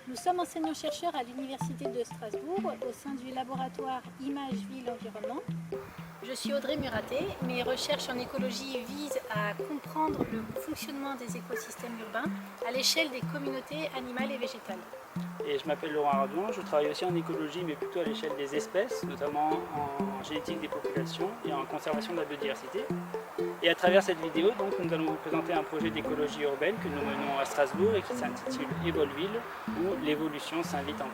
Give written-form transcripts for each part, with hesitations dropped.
Nous sommes enseignants-chercheurs à l'Université de Strasbourg au sein du laboratoire Images Ville Environnement. Je suis Audrey Muraté. Mes recherches en écologie visent à comprendre le fonctionnement des écosystèmes urbains à l'échelle des communautés animales et végétales. Et je m'appelle Laurent Ardouin, je travaille aussi en écologie mais plutôt à l'échelle des espèces, notamment en génétique des populations et en conservation de la biodiversité. Et à travers cette vidéo, donc, nous allons vous présenter un projet d'écologie urbaine que nous menons à Strasbourg et qui s'intitule Evolville, où l'évolution s'invite en ville.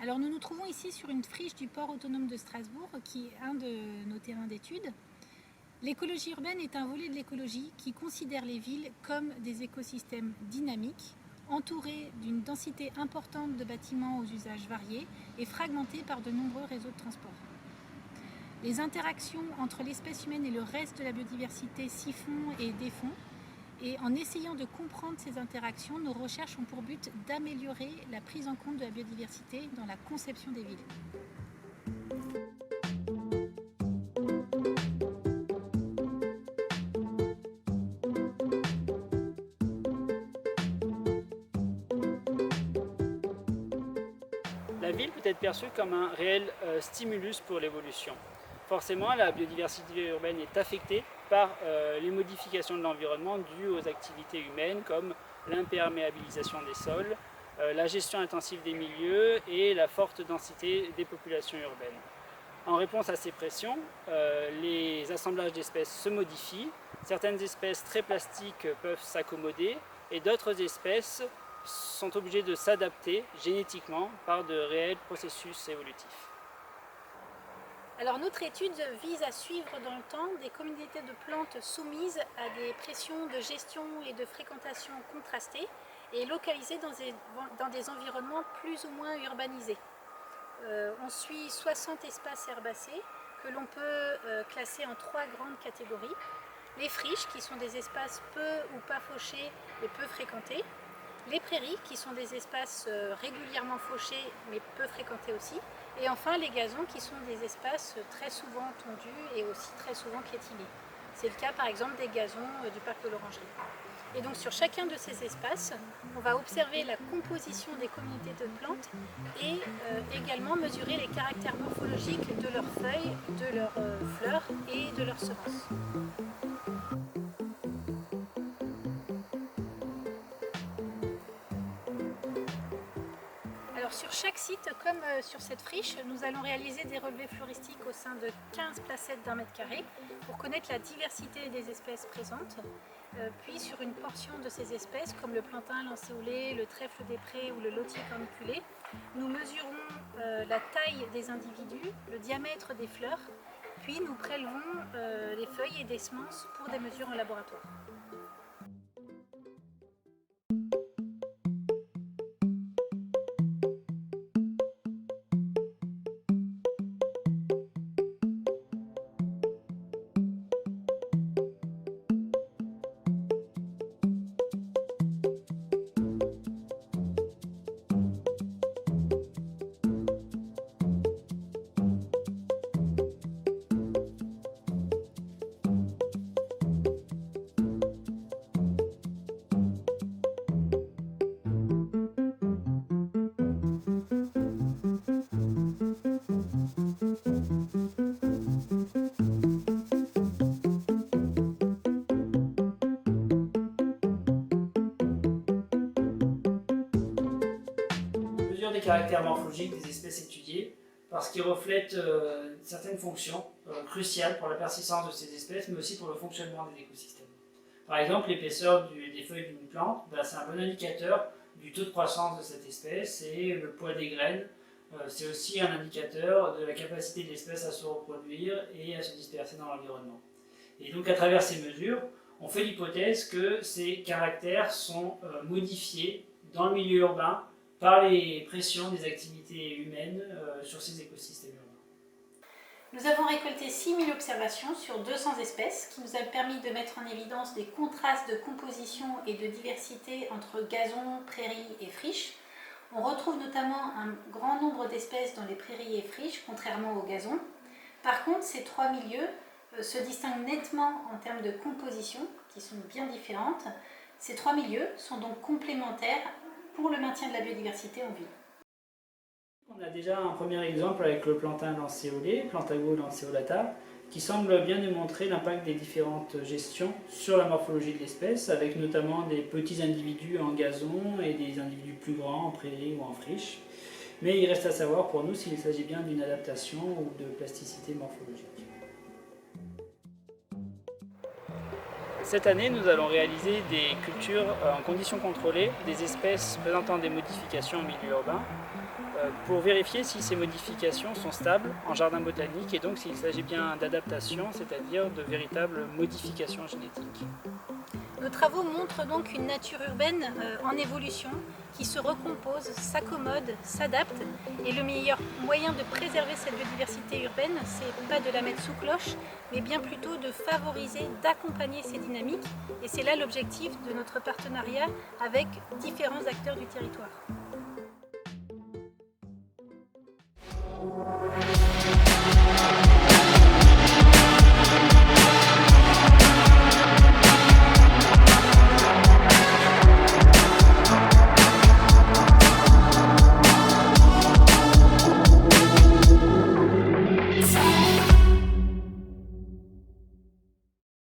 Alors nous nous trouvons ici sur une friche du port autonome de Strasbourg qui est un de nos terrains d'études. L'écologie urbaine est un volet de l'écologie qui considère les villes comme des écosystèmes dynamiques, entourés d'une densité importante de bâtiments aux usages variés et fragmentés par de nombreux réseaux de transport. Les interactions entre l'espèce humaine et le reste de la biodiversité s'y font et défont. Et en essayant de comprendre ces interactions, nos recherches ont pour but d'améliorer la prise en compte de la biodiversité dans la conception des villes. La ville peut être perçue comme un réel stimulus pour l'évolution. Forcément, la biodiversité urbaine est affectée par les modifications de l'environnement dues aux activités humaines comme l'imperméabilisation des sols, la gestion intensive des milieux et la forte densité des populations urbaines. En réponse à ces pressions, les assemblages d'espèces se modifient. Certaines espèces très plastiques peuvent s'accommoder et d'autres espèces sont obligées de s'adapter génétiquement par de réels processus évolutifs. Alors notre étude vise à suivre dans le temps des communautés de plantes soumises à des pressions de gestion et de fréquentation contrastées et localisées dans des environnements plus ou moins urbanisés. On suit 60 espaces herbacés que l'on peut classer en 3 grandes catégories. Les friches, qui sont des espaces peu ou pas fauchés et peu fréquentés. Les prairies, qui sont des espaces régulièrement fauchés mais peu fréquentés aussi. Et enfin les gazons, qui sont des espaces très souvent tondus et aussi très souvent piétinés. C'est le cas par exemple des gazons du parc de l'Orangerie. Et donc sur chacun de ces espaces, on va observer la composition des communautés de plantes et également mesurer les caractères morphologiques de leurs feuilles, de leurs fleurs et de leurs semences. Alors sur chaque site, comme sur cette friche, nous allons réaliser des relevés floristiques au sein de 15 placettes d'1 mètre carré pour connaître la diversité des espèces présentes. Puis sur une portion de ces espèces, comme le plantain lancéolé, le trèfle des prés ou le lotier corniculé, nous mesurons la taille des individus, le diamètre des fleurs, puis nous prélevons les feuilles et des semences pour des mesures en laboratoire. Des caractères morphologiques des espèces étudiées parce qu'ils reflètent certaines fonctions cruciales pour la persistance de ces espèces mais aussi pour le fonctionnement des écosystèmes. Par exemple, l'épaisseur des feuilles d'une plante, c'est un bon indicateur du taux de croissance de cette espèce et le poids des graines, c'est aussi un indicateur de la capacité de l'espèce à se reproduire et à se disperser dans l'environnement. Et donc à travers ces mesures, on fait l'hypothèse que ces caractères sont modifiés dans le milieu urbain par les pressions des activités humaines sur ces écosystèmes urbains. Nous avons récolté 6000 observations sur 200 espèces, qui nous a permis de mettre en évidence des contrastes de composition et de diversité entre gazon, prairies et friches. On retrouve notamment un grand nombre d'espèces dans les prairies et friches, contrairement au gazon. Par contre, ces trois milieux se distinguent nettement en termes de composition, qui sont bien différentes. Ces trois milieux sont donc complémentaires pour le maintien de la biodiversité en ville. On a déjà un premier exemple avec le plantain lancéolé, Plantago lanceolata, qui semble bien démontrer l'impact des différentes gestions sur la morphologie de l'espèce, avec notamment des petits individus en gazon et des individus plus grands en prairie ou en friche. Mais il reste à savoir pour nous s'il s'agit bien d'une adaptation ou de plasticité morphologique. Cette année, nous allons réaliser des cultures en conditions contrôlées, des espèces présentant des modifications en milieu urbain, pour vérifier si ces modifications sont stables en jardin botanique et donc s'il s'agit bien d'adaptation, c'est-à-dire de véritables modifications génétiques. Nos travaux montrent donc une nature urbaine en évolution qui se recompose, s'accommode, s'adapte. Et le meilleur moyen de préserver cette biodiversité urbaine, c'est pas de la mettre sous cloche, mais bien plutôt de favoriser, d'accompagner ces dynamiques. Et c'est là l'objectif de notre partenariat avec différents acteurs du territoire.